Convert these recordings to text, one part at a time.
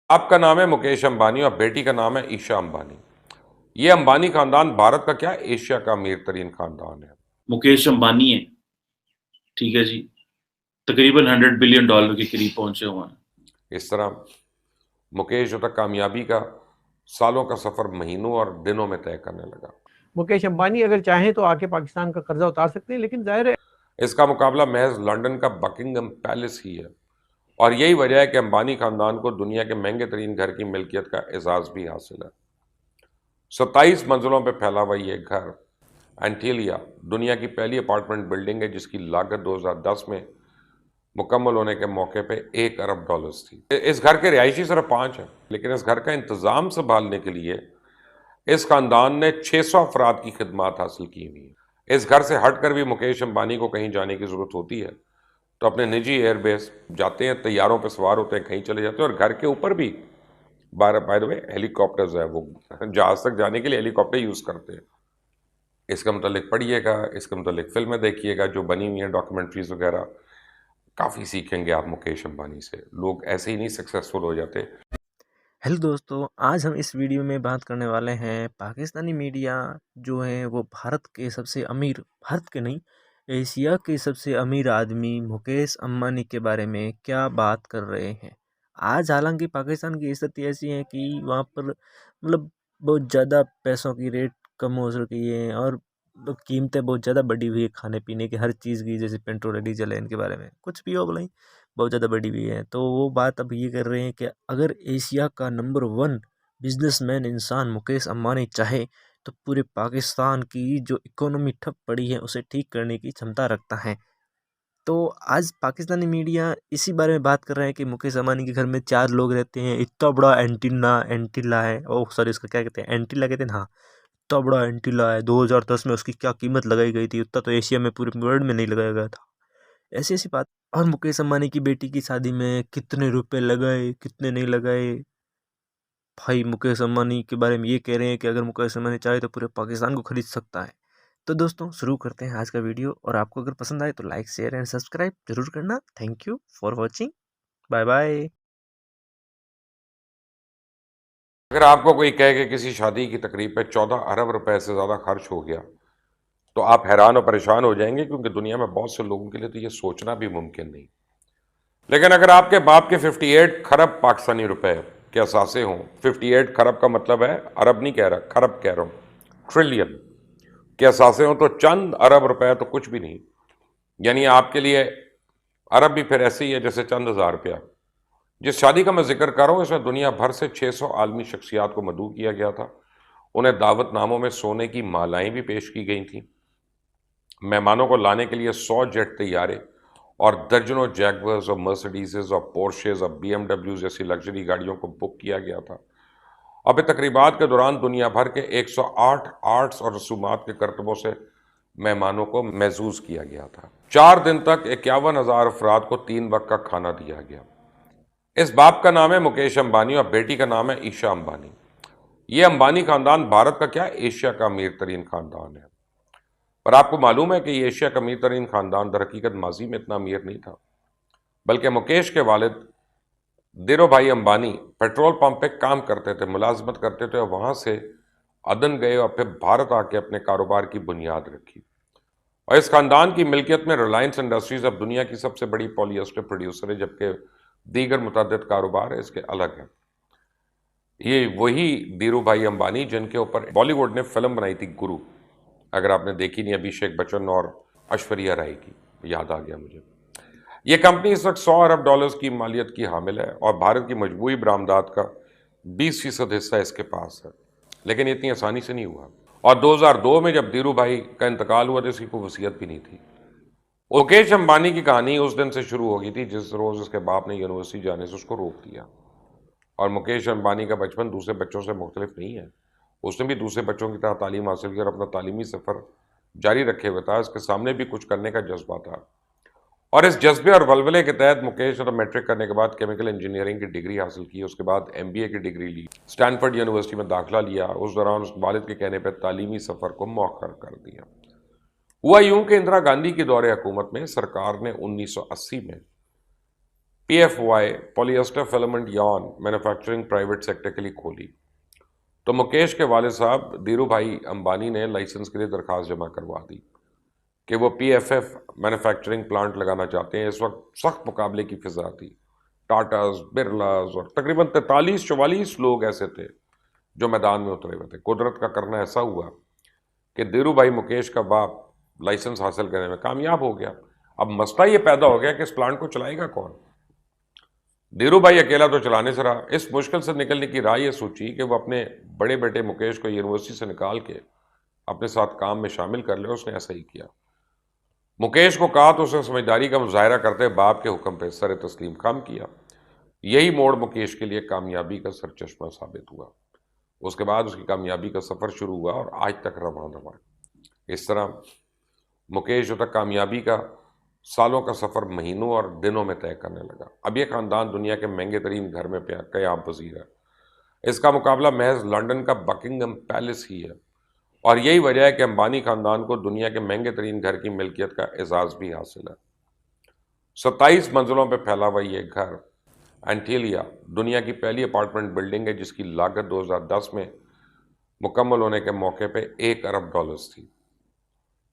आपका नाम है मुकेश अंबानी और बेटी का नाम है ईशा अंबानी। ये अंबानी खानदान भारत का क्या एशिया का अमीर तरीन खानदान है। मुकेश अंबानी है। ठीक है जी। तकरीबन $100 बिलियन के करीब पहुंचे हुए हैं। इस तरह मुकेश तक कामयाबी का सालों का सफर महीनों और दिनों में तय करने लगा। मुकेश अंबानी अगर चाहें तो आके पाकिस्तान का कर्जा उतार सकते हैं, लेकिन जाहिर है इसका मुकाबला महज लंदन का बकिंगम पैलेस ही है। और यही वजह है कि अंबानी खानदान को दुनिया के महंगे तरीन घर की मिल्कियत का एजाज भी हासिल है। 27 मंजिलों पर फैला हुआ ये घर एंटीलिया दुनिया की पहली अपार्टमेंट बिल्डिंग है जिसकी लागत 2010 में मुकम्मल होने के मौके पे $1 अरब थी। इस घर के रिहायशी सिर्फ 5 हैं, लेकिन इस घर का इंतजाम संभालने के लिए इस खानदान ने 600 अफराद की खिदमत हासिल की हुई है। इस घर से हटकर भी मुकेश अंबानी को कहीं जाने की जरूरत होती है तो अपने निजी एयरबेस जाते हैं, तैयारों पर सवार होते हैं, कहीं चले जाते हैं। और घर के ऊपर भी बाय द वे हेलीकॉप्टर्स है, वो जहाज तक जाने के लिए हेलीकॉप्टर यूज करते हैं। इसका मतलब पढ़िएगा, इसके मतलब फिल्में देखिएगा जो बनी हुई हैं, डॉक्यूमेंट्रीज वगैरह। काफ़ी सीखेंगे आप मुकेश अंबानी से। लोग ऐसे ही नहीं सक्सेसफुल हो जाते। हेलो दोस्तों, आज हम इस वीडियो में बात करने वाले हैं पाकिस्तानी मीडिया जो है वो भारत के सबसे अमीर, भारत के नहीं एशिया के सबसे अमीर आदमी मुकेश अंबानी के बारे में क्या बात कर रहे हैं। आज हालांकि पाकिस्तान की स्थिति ऐसी है कि वहाँ पर मतलब बहुत ज़्यादा पैसों की रेट कम हो चुकी है और कीमतें बहुत ज़्यादा बढ़ी हुई है, खाने पीने की हर चीज़ की, जैसे पेट्रोल डीजल है, इनके बारे में कुछ भी हो बोला बहुत ज़्यादा बढ़ी हुई है। तो वो बात अब ये कर रहे हैं कि अगर एशिया का नंबर 1 बिजनेसमैन इंसान मुकेश अंबानी चाहे तो पूरे पाकिस्तान की जो इकोनॉमी ठप पड़ी है उसे ठीक करने की क्षमता रखता है। तो आज पाकिस्तानी मीडिया इसी बारे में बात कर रहे हैं कि मुकेश अंबानी के घर में 4 लोग रहते हैं, इतना बड़ा एंटीला है, ओह सॉरी उसका क्या कहते हैं, एंटीला कहते हैं ना, हाँ। इतना बड़ा एंटीला है, 2010 में उसकी क्या कीमत लगाई गई थी, उतना तो एशिया में पूरे वर्ल्ड में नहीं लगाया गया था। ऐसी ऐसी बात। और मुकेश अंबानी की बेटी की शादी में कितने रुपए लगाए, कितने नहीं लगाए। भाई मुकेश अंबानी के बारे में ये कह रहे हैं कि अगर मुकेश अंबानी चाहे तो पूरे पाकिस्तान को खरीद सकता है। तो दोस्तों शुरू करते हैं आज का वीडियो, और आपको अगर पसंद आए तो लाइक शेयर एंड सब्सक्राइब जरूर करना। Thank you for watching. Bye bye. अगर आपको कोई कहे कि किसी शादी की तकरीब पे 14 अरब रुपए से ज़्यादा खर्च हो गया तो आप हैरान और परेशान हो जाएंगे, क्योंकि दुनिया में बहुत से लोगों के लिए तो ये सोचना भी मुमकिन नहीं। लेकिन अगर आपके बाप के 58 खरब पाकिस्तानी रुपए के असासे हों, 58 खरब का मतलब है, अरब नहीं कह रहा, खरब कह रहा हूं, ट्रिलियन के असासे हों, तो चंद अरब रुपए तो कुछ भी नहीं। यानी आपके लिए अरब भी फिर ऐसे ही है जैसे चंद हज़ार रुपया। जिस शादी का मैं जिक्र कर रहा हूं इसमें दुनिया भर से 600 आलमी शख्सियात को मदऊ किया गया था। उन्हें दावतनामों में सोने की मालाएं भी पेश की गई थीं। मेहमानों को लाने के लिए 100 जेट तैयारे और दर्जनों जैगवर्स और मर्सिडीज़ और पोर्शेज और बीएमडब्ल्यू जैसी लग्जरी गाड़ियों को बुक किया गया था। अब तकरीबात के दौरान दुनिया भर के 108 आर्ट्स और रसूमात के करतबों से मेहमानों को महजूज किया गया था। 4 दिन तक 51,000 अफराद को 3 वक्त का खाना दिया गया। इस बाप का नाम है मुकेश अंबानी और बेटी का नाम है ईशा अंबानी। ये अंबानी खानदान भारत का क्या एशिया का अमीर तरीन खानदान है। पर आपको मालूम है कि ये एशिया का अमीर तरीन खानदान दर हकीकत माजी में इतना अमीर नहीं था, बल्कि मुकेश के वालिद धीरू भाई अंबानी पेट्रोल पंप पे काम करते थे, मुलाजमत करते थे, और वहां से अदन गए और फिर भारत आके अपने कारोबार की बुनियाद रखी। और इस खानदान की मिल्कियत में रिलायंस इंडस्ट्रीज अब दुनिया की सबसे बड़ी पॉलिएस्टर प्रोड्यूसर है, जबकि दीगर मुतअद्दिद कारोबार है इसके अलग है। ये वही धीरू भाई अंबानी जिनके ऊपर बॉलीवुड ने फिल्म बनाई थी गुरु, अगर आपने देखी नहीं, अभिषेक बच्चन और ऐश्वर्या राय की, याद आ गया मुझे। ये कंपनी इस वक्त $100 अरब की मालियत की हामिल है और भारत की मजबूरी बरामदात का 20% हिस्सा इसके पास है। लेकिन इतनी आसानी से नहीं हुआ। और 2002 में जब धीरू भाई का इंतकाल हुआ तो इसकी कोई वसीयत भी नहीं थी। मुकेश अंबानी की कहानी उस दिन से शुरू हो गई थी जिस रोज उसके बाप ने यूनिवर्सिटी जाने से उसको रोक दिया। और मुकेश अंबानी का बचपन दूसरे बच्चों से मुख्तलिफ नहीं है। उसने भी दूसरे बच्चों की तरह तालीम हासिल की और अपना तालीमी सफ़र जारी रखे हुए था। इसके सामने भी कुछ करने का जज्बा था, और इस जज्बे और वलवले के तहत मुकेश ने मैट्रिक करने के बाद केमिकल इंजीनियरिंग की डिग्री हासिल की। उसके बाद एमबीए की डिग्री ली, स्टैनफोर्ड यूनिवर्सिटी में दाखिला लिया। उस दौरान उस वालिद के कहने पर तालीमी सफ़र को मौखर कर दिया। हुआ यूं कि इंदिरा गांधी के दौरे हुकूमत में सरकार ने 1980 में PFY polyester filament yarn manufacturing private sector के लिए खोली। तो मुकेश के वालिद साहब धीरू भाई अंबानी ने लाइसेंस के लिए दरखास्त जमा करवा दी कि वो PFF मैन्युफैक्चरिंग प्लांट लगाना चाहते हैं। इस वक्त सख्त मुकाबले की फिजा थी। टाटास, बिरलास और तकरीबन 43-44 लोग ऐसे थे जो मैदान में उतरे हुए थे। कुदरत का करना ऐसा हुआ कि धीरू भाई मुकेश का बाप लाइसेंस हासिल करने में कामयाब हो गया। अब मसला ये पैदा हो गया कि इस प्लांट को चलाएगा कौन। धीरू भाई अकेला तो चलाने से रहा। इस मुश्किल से निकलने की राह ये सोची कि वो अपने बड़े बेटे मुकेश को यूनिवर्सिटी से निकाल के अपने साथ काम में शामिल कर ले। उसने ऐसा ही किया। मुकेश को कहा तो उसने समझदारी का मुजाहरा करते बाप के हुक्म पर सर तस्लीम काम किया। यही मोड़ मुकेश के लिए कामयाबी का सरचश्मा साबित हुआ। उसके बाद उसकी कामयाबी का सफ़र शुरू हुआ और आज तक रवां रवां। इस तरह मुकेश जो तक कामयाबी का सालों का सफ़र महीनों और दिनों में तय करने लगा। अब यह ख़ानदान दुनिया के महंगे तरीन घर में क़याम पज़ीर है। इसका मुकाबला महज लंदन का बकिंगम पैलेस ही है। और यही वजह है कि अंबानी ख़ानदान को दुनिया के महंगे तरीन घर की मिल्कियत का एजाज़ भी हासिल है। 27 मंजिलों पर फैला हुआ ये घर एंटीलिया दुनिया की पहली अपार्टमेंट बिल्डिंग है जिसकी लागत 2010 में मुकम्मल होने के मौके पे $1 अरब थी।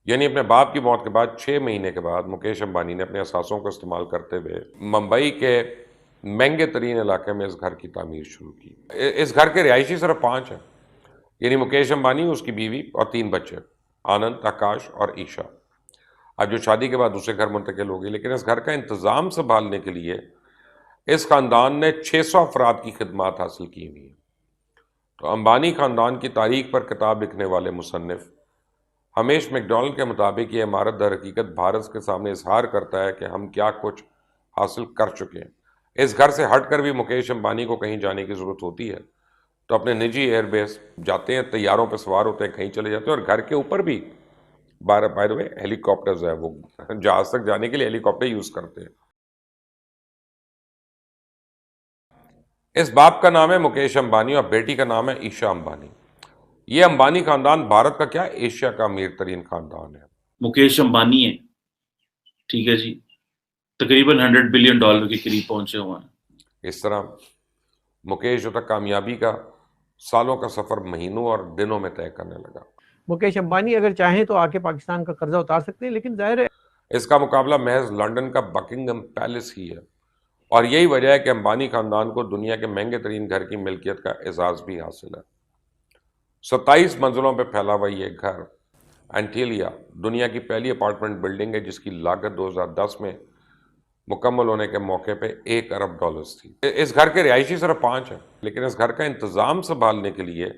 यानी अपने बाप की मौत के बाद 6 महीने के बाद मुकेश अंबानी ने अपने असासों को इस्तेमाल करते हुए मुंबई के महंगे तरीन इलाके में इस घर की तामीर शुरू की। इस घर के रिहायशी सिर्फ 5 हैं, यानी मुकेश अंबानी, उसकी बीवी और 3 बच्चे, आनंद, आकाश और ईशा। अब जो शादी के बाद दूसरे घर मुंतकिल हो गई। लेकिन इस घर का इंतज़ाम संभालने के लिए इस ख़ानदान ने 600 अफराद की खिदमात हासिल की हुई है। तो अंबानी ख़ानदान की तारीख पर किताब लिखने वाले मुसन्निफ़ हमेश मैकडॉनल्ड के मुताबिक ये इमारत दर हकीकत भारत के सामने इजहार करता है कि हम क्या कुछ हासिल कर चुके हैं। इस घर से हटकर भी मुकेश अंबानी को कहीं जाने की ज़रूरत होती है तो अपने निजी एयरबेस जाते हैं, तैयारों पर सवार होते हैं, कहीं चले जाते हैं। और घर के ऊपर भी बाय द वे हेलीकॉप्टर्स है, वो जहाज़ तक जाने के लिए हेलीकॉप्टर यूज़ करते हैं। इस बाप का नाम है मुकेश अंबानी और बेटी का नाम है ईशा अंबानी। ये अंबानी खानदान भारत का क्या, एशिया का अमीर तरीन खानदान है। मुकेश अंबानी है, ठीक है जी, तकरीबन $100 बिलियन के करीब पहुंचे हुए हैं। इस तरह मुकेश जो तक कामयाबी का सालों का सफ़र महीनों और दिनों में तय करने लगा। मुकेश अंबानी अगर चाहें तो आके पाकिस्तान का कर्जा उतार सकते हैं, लेकिन जाहिर है इसका मुकाबला महज लंदन का बकिंगम पैलेस ही है। और यही वजह है कि अंबानी खानदान को दुनिया के महंगे तरीन घर की मिल्कियत का एजाज़ भी हासिल है। 27 मंजिलों पर फैला हुआ ये घर एंटीलिया दुनिया की पहली अपार्टमेंट बिल्डिंग है जिसकी लागत 2010 में मुकम्मल होने के मौके पे $1 अरब थी। इस घर के रिहायशी सिर्फ 5 हैं, लेकिन इस घर का इंतज़ाम संभालने के लिए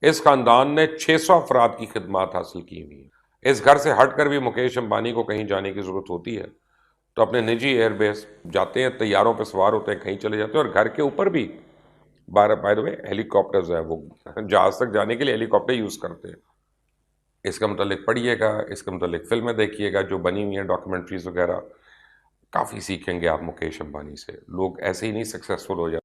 इस ख़ानदान ने 600 अफराद की खिदमात हासिल की हुई है। इस घर से हटकर भी मुकेश अंबानी को कहीं जाने की ज़रूरत होती है तो अपने निजी एयरबेस जाते हैं, तैयारों पर सवार होते हैं, कहीं चले जाते हैं। और घर के ऊपर भी बाय द वे हेलीकॉप्टर्स है, वो जहाज़ तक जाने के लिए हेलीकॉप्टर यूज़ करते हैं। इसका मतलब पढ़िएगा, इसके मतलब फिल्में देखिएगा जो बनी हुई हैं, डॉक्यूमेंट्रीज वगैरह, काफ़ी सीखेंगे आप मुकेश अंबानी से। लोग ऐसे ही नहीं सक्सेसफुल हो जाते।